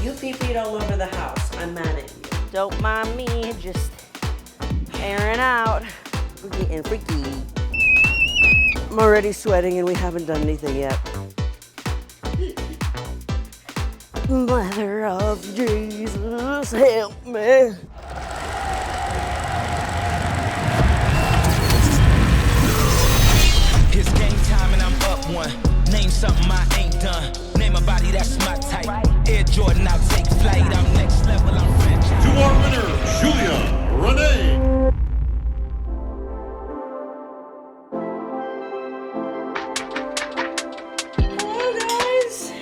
You pee-peed all over the house. I'm mad at you. Don't mind me, just airing out. I'm getting freaky. I'm already sweating and we haven't done anything yet. Mother of Jesus, help me. It's game time and I'm up one. Name something I ain't done. Name a body that's my type. Air Jordan, I'll take flight. I'm next level, I'm franchise. You are winner, Julia Renee. Hello guys.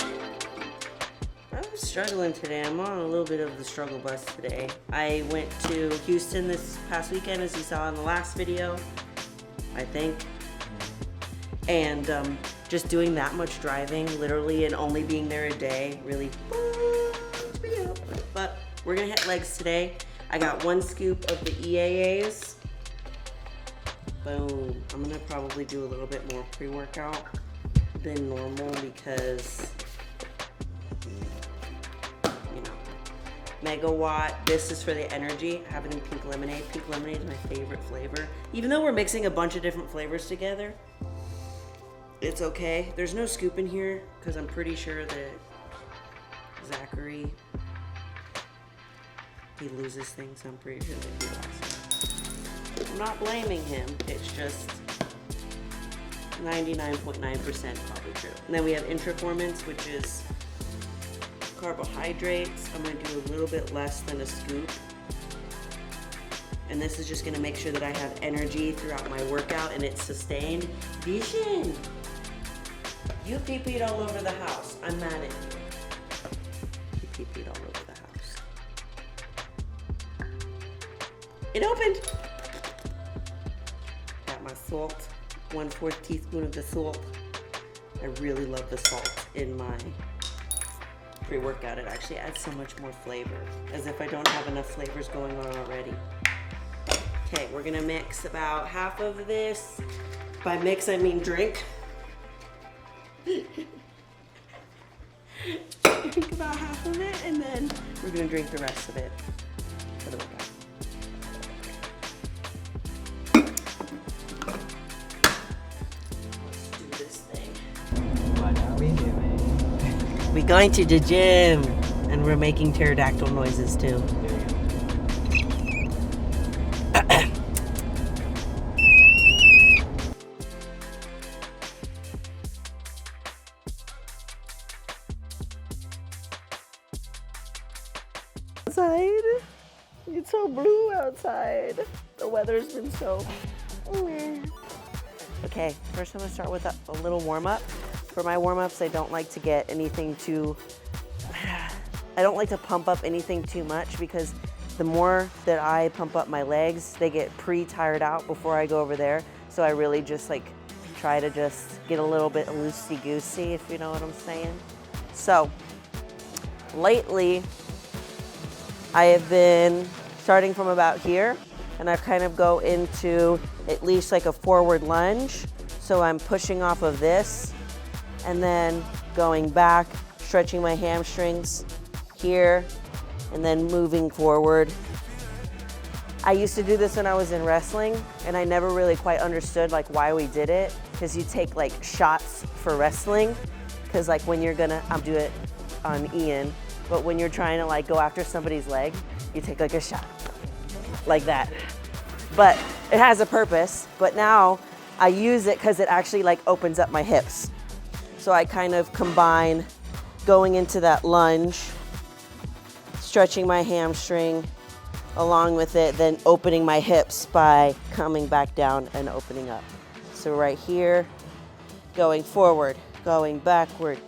I'm struggling today. I'm on a little bit of the struggle bus today. I went to Houston this past weekend, as you saw in the last video, I think. And just doing that much driving, literally, and only being there a day really fucked me up. But we're gonna hit legs today. I got 1 scoop of the EAAs. Boom. I'm gonna probably do a little bit more pre-workout than normal because, you know, megawatt. This is for the energy. I have it in pink lemonade. Pink lemonade is my favorite flavor. Even though we're mixing a bunch of different flavors together, it's okay. There's no scoop in here because I'm pretty sure that Zachary, he loses things. I'm pretty sure that he lost. I'm not blaming him. It's just 99.9% probably true. And then we have Intraformance, which is carbohydrates. I'm gonna do a little bit less than a scoop. And this is just gonna make sure that I have energy throughout my workout and it's sustained. Vision! You pee-peed all over the house. I'm mad at you. You pee-peed all over the house. It opened! Got my salt. 1/4 teaspoon of the salt. I really love the salt in my pre-workout. It actually adds so much more flavor, as if I don't have enough flavors going on already. Okay, we're gonna mix about half of this. By mix, I mean drink. Drink about half of it, and then we're gonna drink the rest of it for the workout. Let's do this thing. What are we doing? We're going to the gym, and we're making pterodactyl noises too. Outside. It's so blue outside. The weather's been so meh. Okay, first I'm gonna start with a little warm up. For my warm ups, I don't like to get anything too, I don't like to pump up anything too much because the more that I pump up my legs, they get pre-tired out before I go over there. So I really just like try to just get a little bit loosey-goosey, if you know what I'm saying. So lately, I have been starting from about here, and I kind of go into at least like a forward lunge. So I'm pushing off of this and then going back, stretching my hamstrings here, and then moving forward. I used to do this when I was in wrestling, and I never really quite understood like why we did it, because you take like shots for wrestling, because like when you're gonna, I'll do it on Ian, but when you're trying to like go after somebody's leg, you take like a shot, like that. But it has a purpose, but now I use it because it actually like opens up my hips. So I kind of combine going into that lunge, stretching my hamstring along with it, then opening my hips by coming back down and opening up. So right here, going forward, going backward,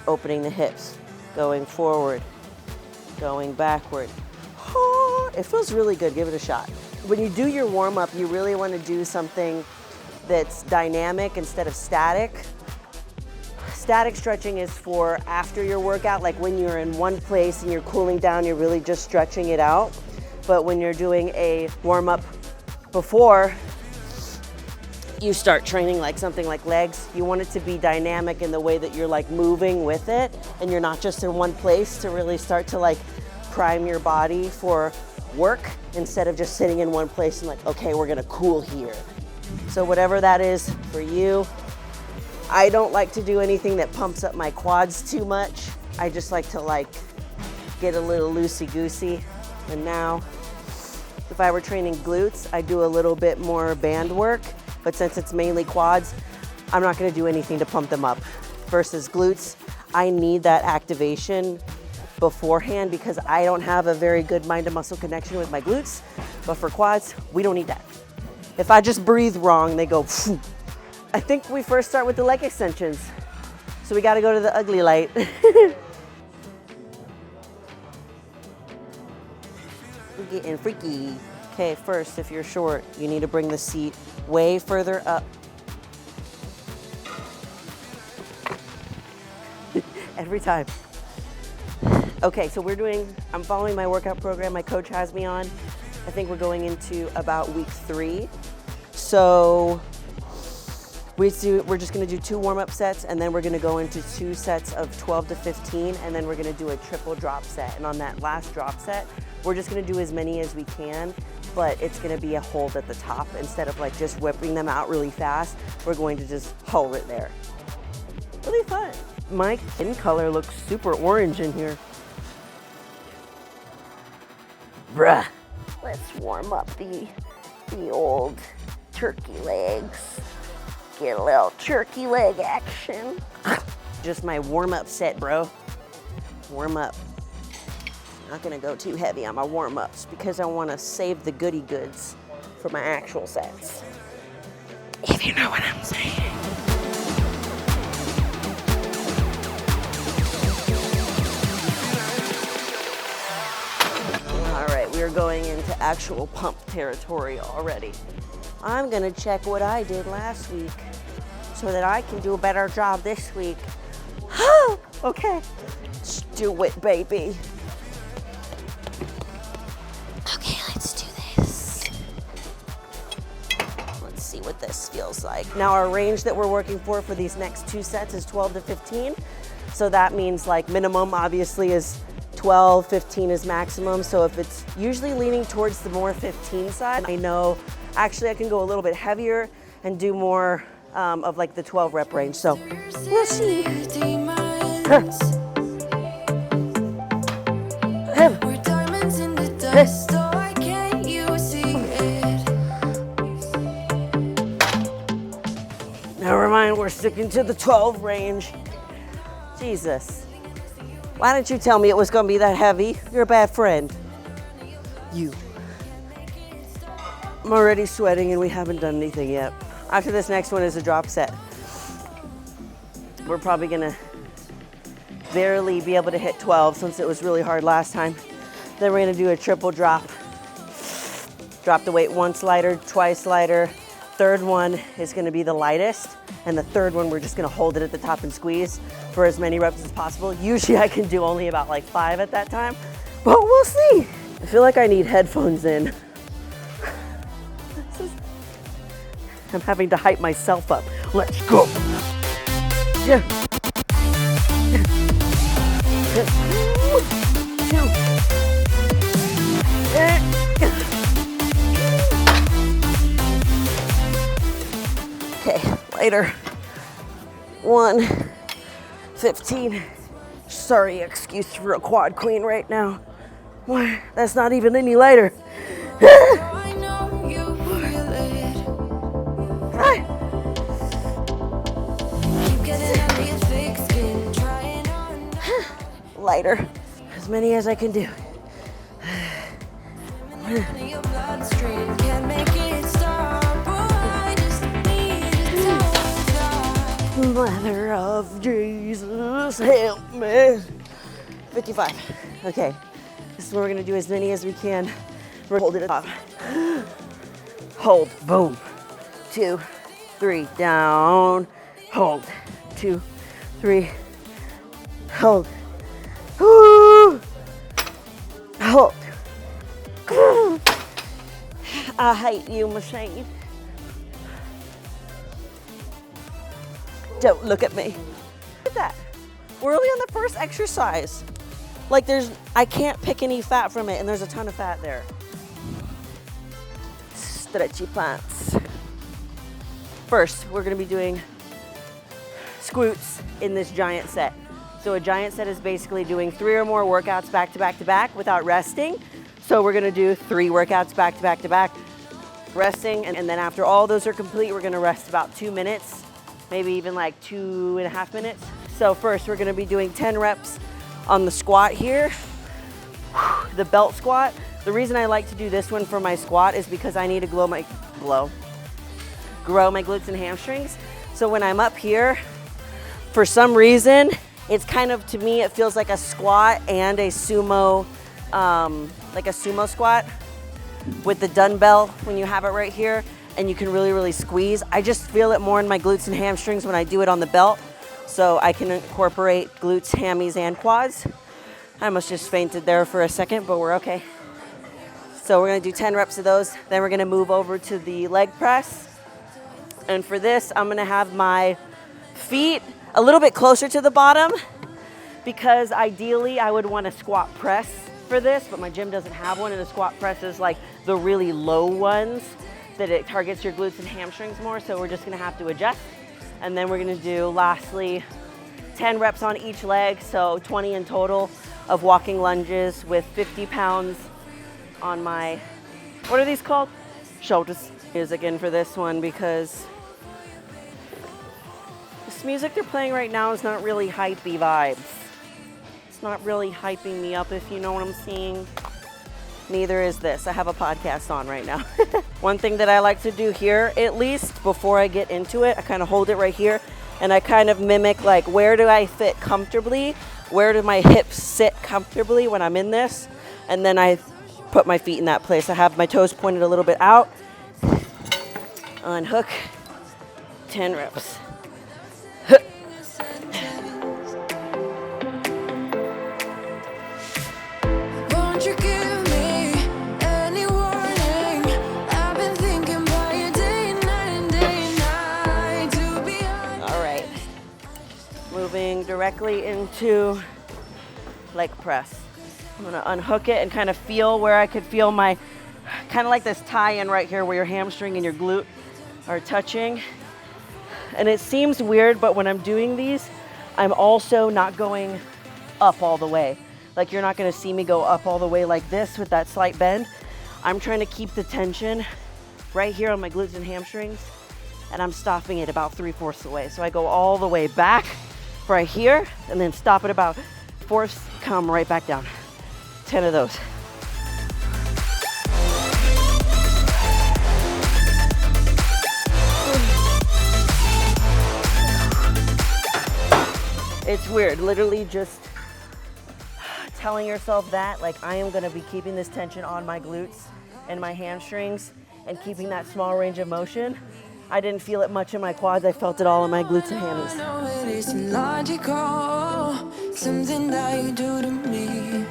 opening the hips, going forward, going backward. Oh, it feels really good, give it a shot. When you do your warm up, you really want to do something that's dynamic instead of static. Static stretching is for after your workout, like when you're in one place and you're cooling down, you're really just stretching it out. But when you're doing a warm up before, you start training like something like legs, you want it to be dynamic in the way that you're like moving with it, and you're not just in one place, to really start to like prime your body for work instead of just sitting in one place and like, okay, we're gonna cool here. So whatever that is for you. I don't like to do anything that pumps up my quads too much. I just like to like get a little loosey-goosey. And now, if I were training glutes, I do a little bit more band work, but since it's mainly quads, I'm not gonna do anything to pump them up. Versus glutes, I need that activation beforehand because I don't have a very good mind to muscle connection with my glutes, but for quads, we don't need that. If I just breathe wrong, they go, phew. I think we first start with the leg extensions. So we gotta go to the ugly light. We're getting freaky. Okay, first, if you're short, you need to bring the seat way further up. Every time. Okay, so I'm following my workout program my coach has me on. I think we're going into about week 3. So we're just gonna do 2 warm-up sets, and then we're gonna go into 2 sets of 12 to 15, and then we're gonna do a triple drop set. And on that last drop set, we're just gonna do as many as we can, but it's gonna be a hold at the top. Instead of like just whipping them out really fast, we're going to just hold it there. Really fun. My skin color looks super orange in here. Bruh. Let's warm up the old turkey legs. Get a little turkey leg action. Just my warm-up set, bro. Warm up. Not gonna go too heavy on my warm-ups because I wanna save the goody goods for my actual sets. If you know what I'm saying. All right, we are going into actual pump territory already. I'm gonna check what I did last week so that I can do a better job this week. Okay, let's do it, baby. Okay, let's do this. Let's see what this feels like. Now our range that we're working for these next 2 sets is 12 to 15. So that means like minimum obviously is 12, 15 is maximum. So if it's usually leaning towards the more 15 side, I know actually I can go a little bit heavier and do more of like the 12 rep range. So we'll see. Never mind, we're sticking to the 12 range. Jesus. Why didn't you tell me it was gonna be that heavy? You're a bad friend. You. I'm already sweating and we haven't done anything yet. After this next one is a drop set. We're probably gonna barely be able to hit 12 since it was really hard last time. Then we're gonna do a triple drop. Drop the weight once lighter, twice lighter. Third one is gonna be the lightest. And the third one, we're just gonna hold it at the top and squeeze for as many reps as possible. Usually I can do only about like 5 at that time, but we'll see. I feel like I need headphones in. I'm having to hype myself up. Let's go. Yeah. 2. Okay, later. 1, 15. Sorry, excuse for a quad queen right now. Why? That's not even any lighter. Lighter. As many as I can do. Mother of Jesus, help me. 55. Okay. This is what we're gonna do as many as we can. We're holding it up. Hold. Boom. 2, 3. Down. Hold. 2, 3. Hold. Hold. I hate you, machine. Don't look at me. Look at that. We're only on the first exercise. Like I can't pick any fat from it, and there's a ton of fat there. Stretchy pants. First, we're gonna be doing squats in this giant set. So a giant set is basically doing 3 or more workouts back to back to back without resting. So we're gonna do 3 workouts back to back to back, resting, and then after all those are complete, we're gonna rest about 2 minutes, maybe even like 2.5 minutes. So first, we're gonna be doing 10 reps on the squat here, the belt squat. The reason I like to do this one for my squat is because I need to grow my glutes and hamstrings. So when I'm up here, for some reason, it's kind of, to me, it feels like a squat and a sumo, like a sumo squat with the dumbbell when you have it right here, and you can really, really squeeze. I just feel it more in my glutes and hamstrings when I do it on the belt, so I can incorporate glutes, hammies, and quads. I almost just fainted there for a second, but we're okay. So we're gonna do 10 reps of those, then we're gonna move over to the leg press. And for this, I'm gonna have my feet a little bit closer to the bottom, because ideally I would want a squat press for this, but my gym doesn't have one, and the squat press is like the really low ones that it targets your glutes and hamstrings more, so we're just gonna have to adjust. And then we're gonna do, lastly, 10 reps on each leg, so 20 in total of walking lunges with 50 pounds on my, what are these called? Shoulders. Music in for this one, because this music they're playing right now is not really hypey vibes. It's not really hyping me up, if you know what I'm saying. Neither is this. I have a podcast on right now. One thing that I like to do here, at least before I get into it, I kind of hold it right here, and I kind of mimic, like, where do I fit comfortably? Where do my hips sit comfortably when I'm in this? And then I put my feet in that place. I have my toes pointed a little bit out. Unhook. 10 reps. Won't you give me any warning? I've been thinking about you day and night, to be honest. All right. Moving directly into leg press. I'm gonna unhook it and kind of feel where I could feel my, kind of like this tie-in right here where your hamstring and your glute are touching. And it seems weird, but when I'm doing these, I'm also not going up all the way. Like, you're not gonna see me go up all the way like this with that slight bend. I'm trying to keep the tension right here on my glutes and hamstrings, and I'm stopping it about 3/4 the way. So I go all the way back right here, and then stop it about 4/4, come right back down. 10 of those. It's weird, literally just telling yourself that, like, I am gonna be keeping this tension on my glutes and my hamstrings and keeping that small range of motion. I didn't feel it much in my quads, I felt it all in my glutes and hammies. I know it isn't logical, something that you do to me.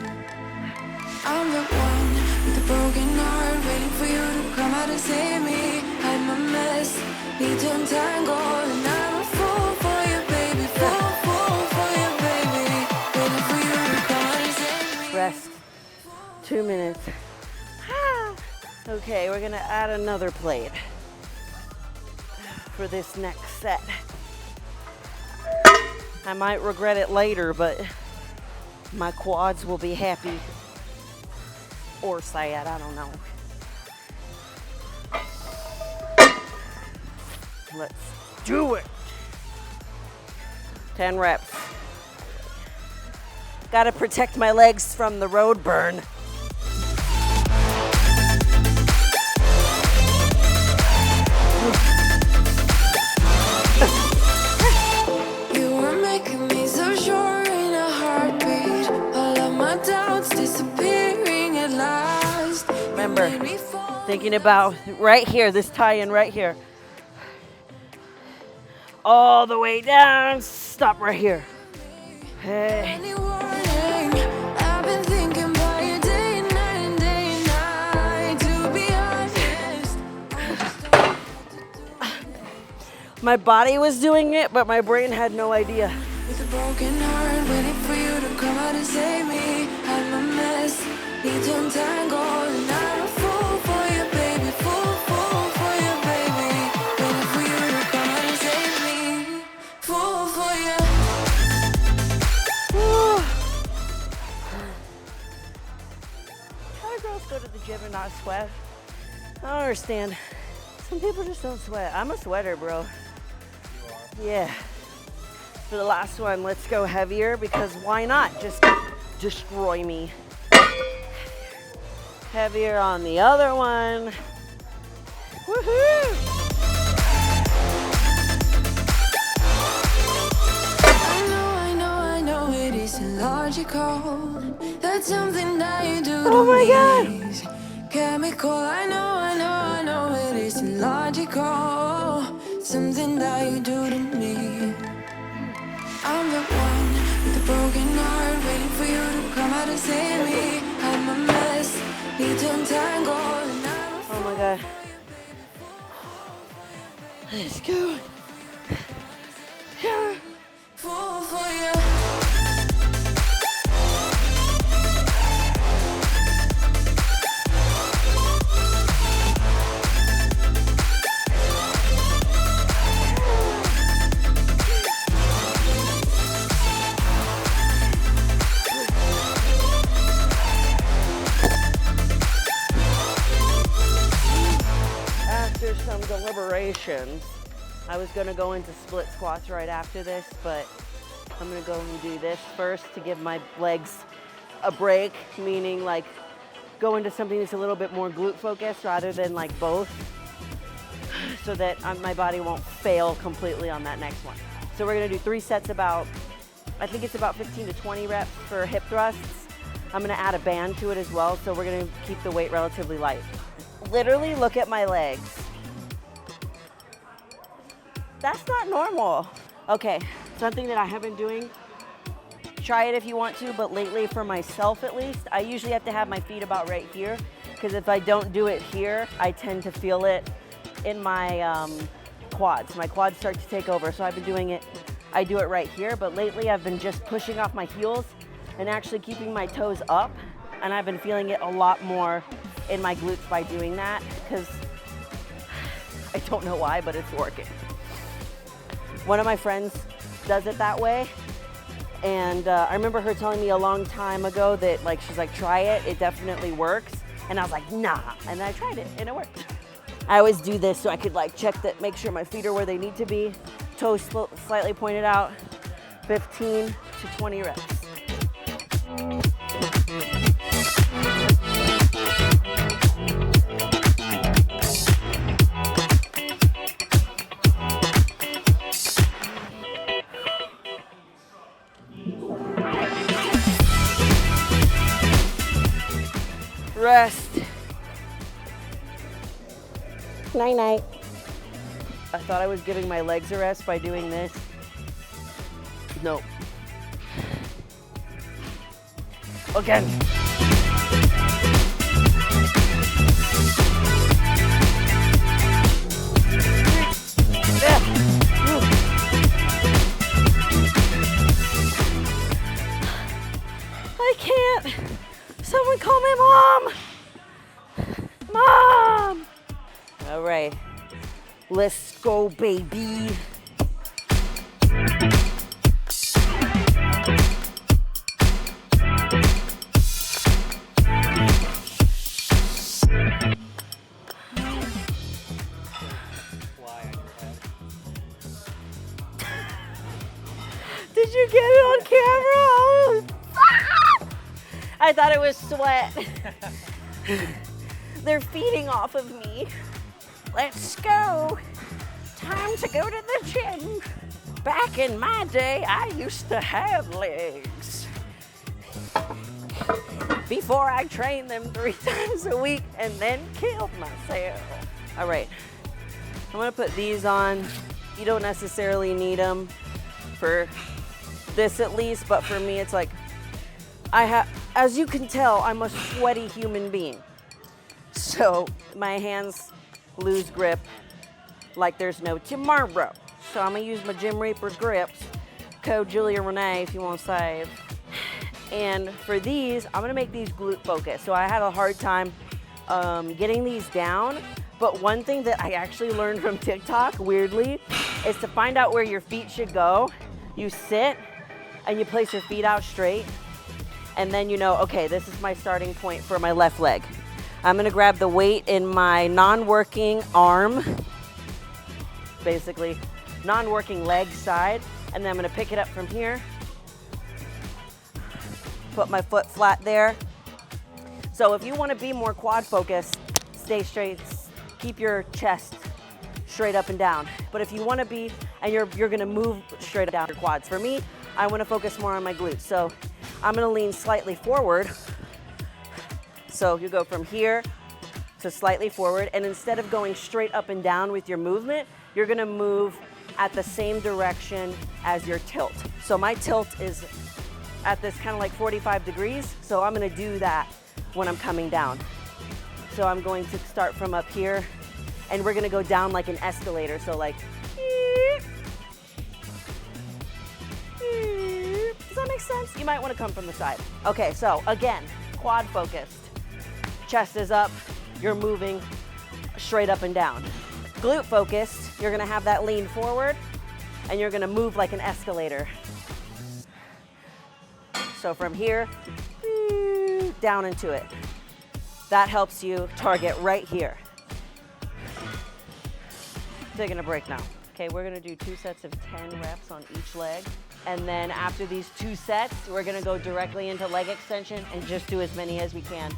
I'm the one with a broken heart, waiting for you to come out and save me. I'm a mess, need to untangle, and I'm a fool for you, baby. Fool for you, baby. Waiting for you to come out and save me. Rest, 2 minutes. Okay, we're gonna add another plate for this next set. I might regret it later, but my quads will be happy. Or sad, I don't know. Let's do it. 10 reps. Gotta protect my legs from the road burn. You were making me so sure in a heartbeat. All of my doubts disappearing at last. Remember, thinking about right here, this tie-in right here. All the way down, stop right here. Hey. Any warning? I've been thinking about you day and night, to be honest. My body was doing it, but my brain had no idea. With a broken heart, waiting for you to come out and save me. I'm a mess, need to untangle, and I'm a fool for you, baby. Fool for you, baby. Waiting for you to come out and save me. Fool for you. How do girls go to the gym and not sweat? I don't understand. Some people just don't sweat. I'm a sweater, bro. You are. Yeah. For the last one, let's go heavier because why not? Just destroy me. Heavier on the other one. Woohoo! I know it isn't logical. That's something that you do Oh to my me. God. Chemical, I know it isn't logical. Something that you do to me. I'm the one with a broken heart, waiting for you to come out and save me. I'm a mess, need to untangle, and I'm a Oh my God. Let's go. fool for you. After some deliberation, I was gonna go into split squats right after this, but I'm gonna go and do this first to give my legs a break, meaning like go into something that's a little bit more glute focused rather than like both, so that my body won't fail completely on that next one. So we're gonna do 3 sets about, I think it's about 15 to 20 reps for hip thrusts. I'm gonna add a band to it as well, so we're gonna keep the weight relatively light. Literally look at my legs. That's not normal. Okay, something that I have been doing, try it if you want to, but lately for myself at least, I usually have to have my feet about right here, because if I don't do it here, I tend to feel it in my quads. My quads start to take over, so I've been doing it, I do it right here, but lately I've been just pushing off my heels and actually keeping my toes up, and I've been feeling it a lot more in my glutes by doing that, because I don't know why, but it's working. One of my friends does it that way, and I remember her telling me a long time ago that like she's like, try it, it definitely works, and I was like, nah, and then I tried it and it worked. I always do this so I could like check that, make sure my feet are where they need to be, toes slightly pointed out, 15 to 20 reps. Rest. Night night. I thought I was giving my legs a rest by doing this. Nope. Again. I can't. Someone call me mom. Mom. All right. Let's go, baby. Did you get it on camera? Oh. I thought it was sweat. They're feeding off of me. Let's go. Time to go to the gym. Back in my day, I used to have legs. Before I trained them 3 times a week and then killed myself. All right, I'm gonna put these on. You don't necessarily need them for this at least, but for me, it's like, as you can tell, I'm a sweaty human being. So my hands lose grip like there's no tomorrow. So I'm gonna use my Gym Reaper grips, code Julia Renee if you want to save. And for these, I'm gonna make these glute focused. So I had a hard time getting these down, but one thing that I actually learned from TikTok, weirdly, is to find out where your feet should go. You sit and you place your feet out straight, and then you know, okay, this is my starting point for my left leg. I'm gonna grab the weight in my non-working arm, basically non-working leg side, and then I'm gonna pick it up from here, put my foot flat there. So if you wanna be more quad focused, stay straight, keep your chest straight up and down. But if you wanna be, and you're gonna move straight down your quads. For me, I wanna focus more on my glutes. So I'm gonna lean slightly forward. So you go from here to slightly forward, and instead of going straight up and down with your movement, you're gonna move at the same direction as your tilt. So my tilt is at this kind of like 45 degrees, so I'm gonna do that when I'm coming down. So I'm going to start from up here, and we're gonna go down like an escalator, so like, does that make sense? You might wanna come from the side. Okay, so again, quad focused. Chest is up, you're moving straight up and down. Glute focused, you're gonna have that lean forward, and you're gonna move like an escalator. So from here, down into it. That helps you target right here. Taking a break now. Okay, we're gonna do 2 sets of 10 reps on each leg. And then after these 2 sets, we're gonna go directly into leg extension and just do as many as we can.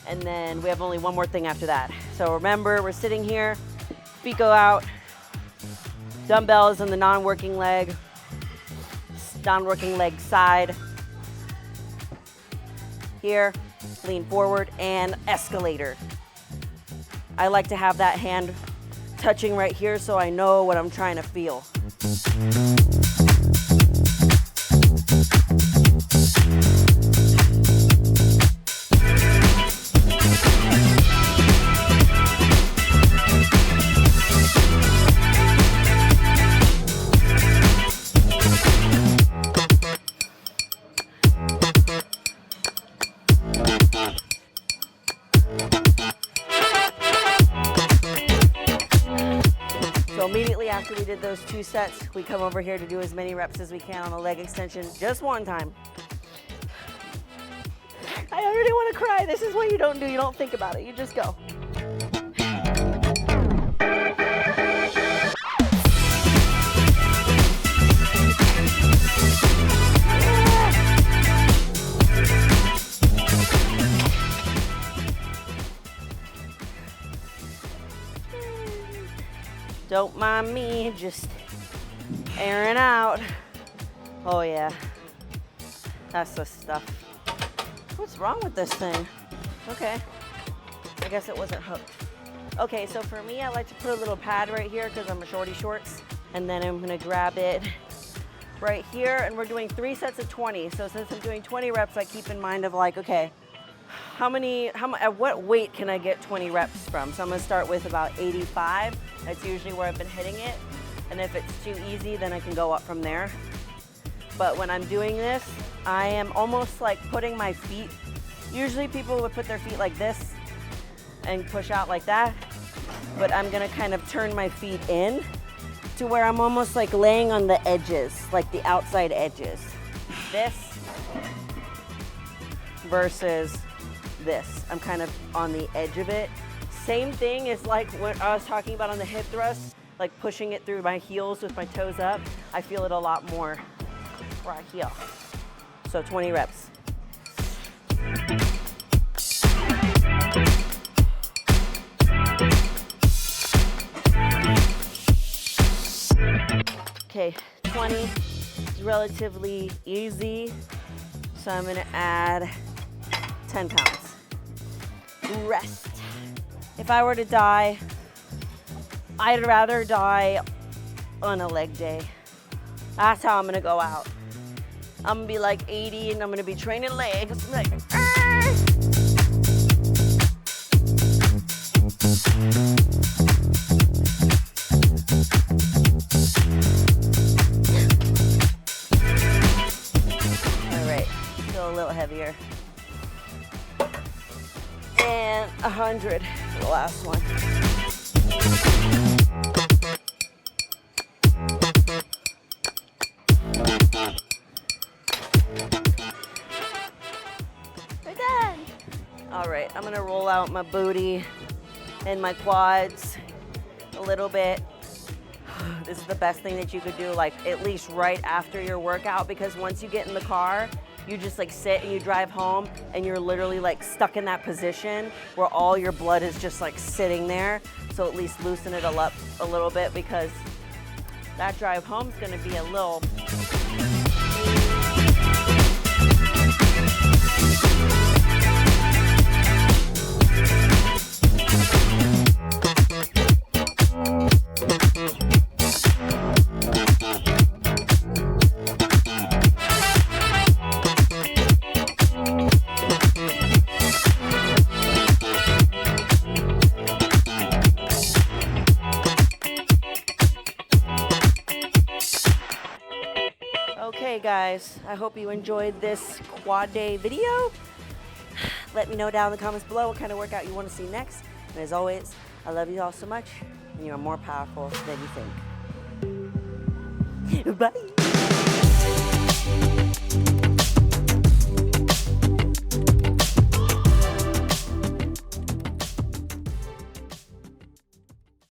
And then we have only one more thing after that. So remember, we're sitting here, feet go out, dumbbells on the non-working leg side. Here, lean forward and escalator. I like to have that hand touching right here so I know what I'm trying to feel. So immediately after we did those 2 sets, we come over here to do as many reps as we can on a leg extension, just one time. I already want to cry. This is what you don't do. You don't think about it. You just go. Don't mind me, just airing out. Oh yeah, that's the stuff. What's wrong with this thing? Okay, I guess it wasn't hooked. Okay, so for me, I like to put a little pad right here because I'm a shorty shorts. And then I'm gonna grab it right here, and we're doing 3 sets of 20. So since I'm doing 20 reps, I keep in mind of like, okay, at what weight can I get 20 reps from? So I'm gonna start with about 85. That's usually where I've been hitting it. And if it's too easy, then I can go up from there. But when I'm doing this, I am almost like putting my feet, usually people would put their feet like this and push out like that. But I'm gonna kind of turn my feet in to where I'm almost like laying on the edges, like the outside edges. This versus this. I'm kind of on the edge of it. Same thing is like what I was talking about on the hip thrust, like pushing it through my heels with my toes up. I feel it a lot more right here. So 20 reps. Okay, 20 is relatively easy. So I'm gonna add 10 pounds. Rest. If I were to die, I'd rather die on a leg day. That's how I'm gonna go out. I'm gonna be like 80 and I'm gonna be training legs. I'm like, ah! And 100 for the last one. We're done. All right, I'm gonna roll out my booty and my quads a little bit. This is the best thing that you could do, like at least right after your workout, because once you get in the car, you just like sit and you drive home and you're literally like stuck in that position where all your blood is just like sitting there. So at least loosen it up a little bit, because that drive home is gonna be a little. Okay guys, I hope you enjoyed this quad day video. Let me know down in the comments below what kind of workout you want to see next. And as always, I love you all so much, and you are more powerful than you think. Bye.